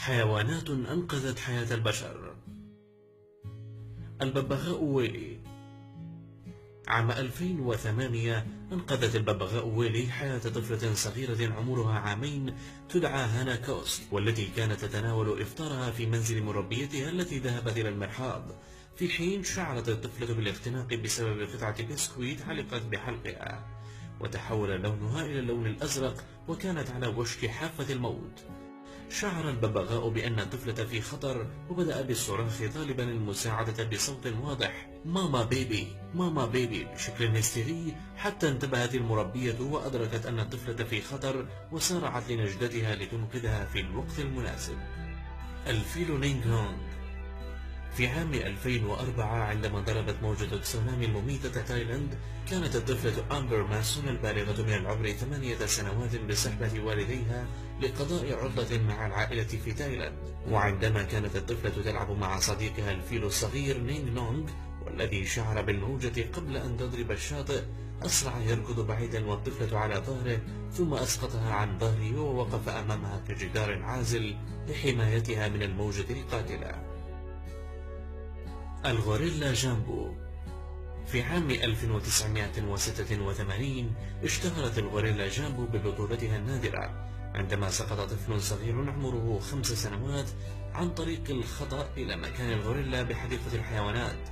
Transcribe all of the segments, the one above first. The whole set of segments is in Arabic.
حيوانات أنقذت حياة البشر. الببغاء ويلي. عام 2008 أنقذت الببغاء ويلي حياة طفلة صغيرة عمرها عامين تدعى هانا كوست، والتي كانت تتناول إفطارها في منزل مربيتها التي ذهبت إلى المرحاض، في حين شعرت الطفلة بالاختناق بسبب قطعة بسكويت علقت بحلقها، وتحول لونها إلى اللون الأزرق وكانت على وشك حافة الموت. شعر الببغاء بأن الطفلة في خطر، وبدأ بالصراخ طالبا المساعدة بصوت واضح: ماما بيبي ماما بيبي، بشكل هستيري، حتى انتبهت المربية وأدركت أن الطفلة في خطر وسارعت لنجدتها لتنقذها في الوقت المناسب. الفيل نينغ نونغ. في عام 2004 عندما ضربت موجة تسونامي المميتة تايلاند، كانت الطفلة أمبر ماسون البالغة من العمر 8 سنوات بصحبة والديها لقضاء عطلة مع العائلة في تايلاند، وعندما كانت الطفلة تلعب مع صديقها الفيل الصغير نينغ نونغ، والذي شعر بالموجة قبل أن تضرب الشاطئ، أسرع يركض بعيدا والطفلة على ظهره، ثم أسقطها عن ظهره ووقف أمامها كجدار عازل لحمايتها من الموجة القاتلة. الغوريلا جامبو. في عام 1986 اشتهرت الغوريلا جامبو ببطولتها النادرة، عندما سقط طفل صغير عمره 5 سنوات عن طريق الخطأ إلى مكان الغوريلا بحديقة الحيوانات،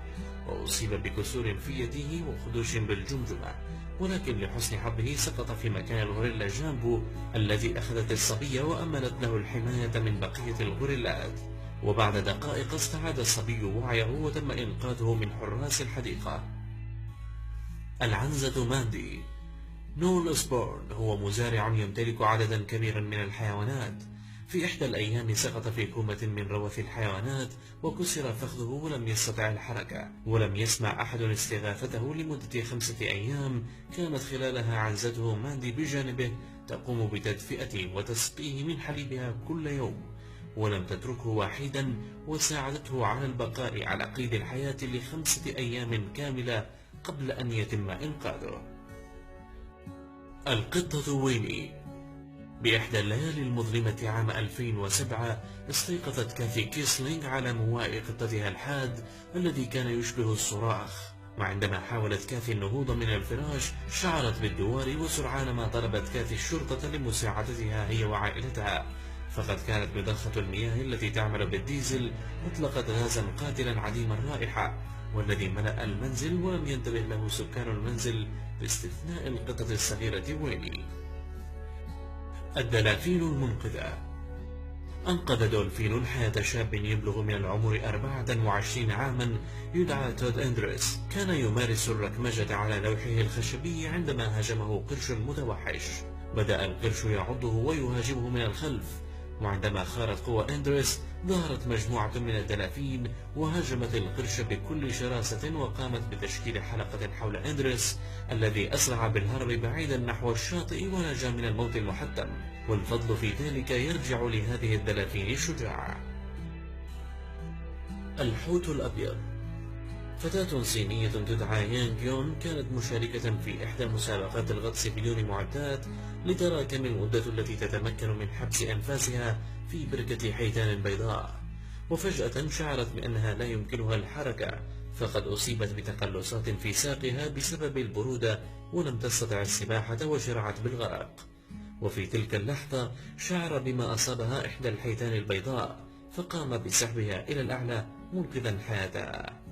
وأصيب بكسور في يده وخدوش بالجمجمة، ولكن لحسن حظه سقط في مكان الغوريلا جامبو الذي أخذت الصبي وأمنت له الحماية من بقية الغوريلات، وبعد دقائق استعاد الصبي وعيه وتم إنقاذه من حراس الحديقة. العنزة ماندي. نول أوسبورن هو مزارع يمتلك عددا كبيرا من الحيوانات. في إحدى الأيام سقط في كومة من روث الحيوانات وكسر فخذه ولم يستطع الحركة، ولم يسمع أحد استغاثته لمدة 5 أيام كانت خلالها عنزته ماندي بجانبه تقوم بتدفئته وتسقيه من حليبها كل يوم، ولم تتركه وحيدا، وساعدته على البقاء على قيد الحياة ل5 أيام كاملة قبل أن يتم إنقاذه. القطة ويني. بإحدى الليالي المظلمة عام 2007 استيقظت كاثي كيسلينغ على مواء قطتها الحاد الذي كان يشبه الصراخ، وعندما حاولت كاثي النهوض من الفراش شعرت بالدوار، وسرعان ما طلبت كاثي الشرطة لمساعدتها هي وعائلتها، فقد كانت مضخة المياه التي تعمل بالديزل أطلقت غازا قاتلا عديم الرائحة، والذي ملأ المنزل ولم ينتبه له سكان المنزل باستثناء القطة الصغيرة ويني. الدلافين المنقذة. أنقذ دولفين حياة شاب يبلغ من العمر 24 عاما يدعى تود أندريس، كان يمارس الركمجة على لوحه الخشبي عندما هاجمه قرش متوحش. بدأ القرش يعضه ويهاجمه من الخلف، وعندما خارت قوى أندريس ظهرت مجموعة من الدلافين وهاجمت القرش بكل شراسة، وقامت بتشكيل حلقة حول أندريس الذي أسرع بالهرب بعيدا نحو الشاطئ ونجا من الموت المحتم، والفضل في ذلك يرجع لهذه الدلافين الشجاعة. الحوت الأبيض. فتاة صينية تدعى يانغ يون كانت مشاركة في إحدى مسابقات الغطس بدون معدات لترى كم المدة التي تتمكن من حبس أنفاسها في بركة حيتان بيضاء، وفجأة شعرت بأنها لا يمكنها الحركة، فقد أصيبت بتقلصات في ساقها بسبب البرودة ولم تستطع السباحة وشرعت بالغرق، وفي تلك اللحظة شعر بما أصابها إحدى الحيتان البيضاء، فقام بسحبها إلى الأعلى منقذا حياتها.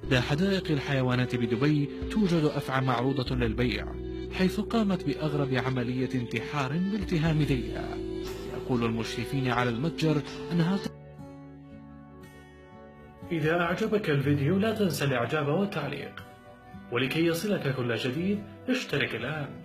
إحدى حدائق الحيوانات بدبي توجد أفعى معروضة للبيع، حيث قامت بأغرب عملية انتحار بالتهام ذيلها. يقول المشرفين على المتجر أنها إذا أعجبك الفيديو لا تنسى الإعجاب والتعليق، ولكي يصلك كل جديد اشترك الآن.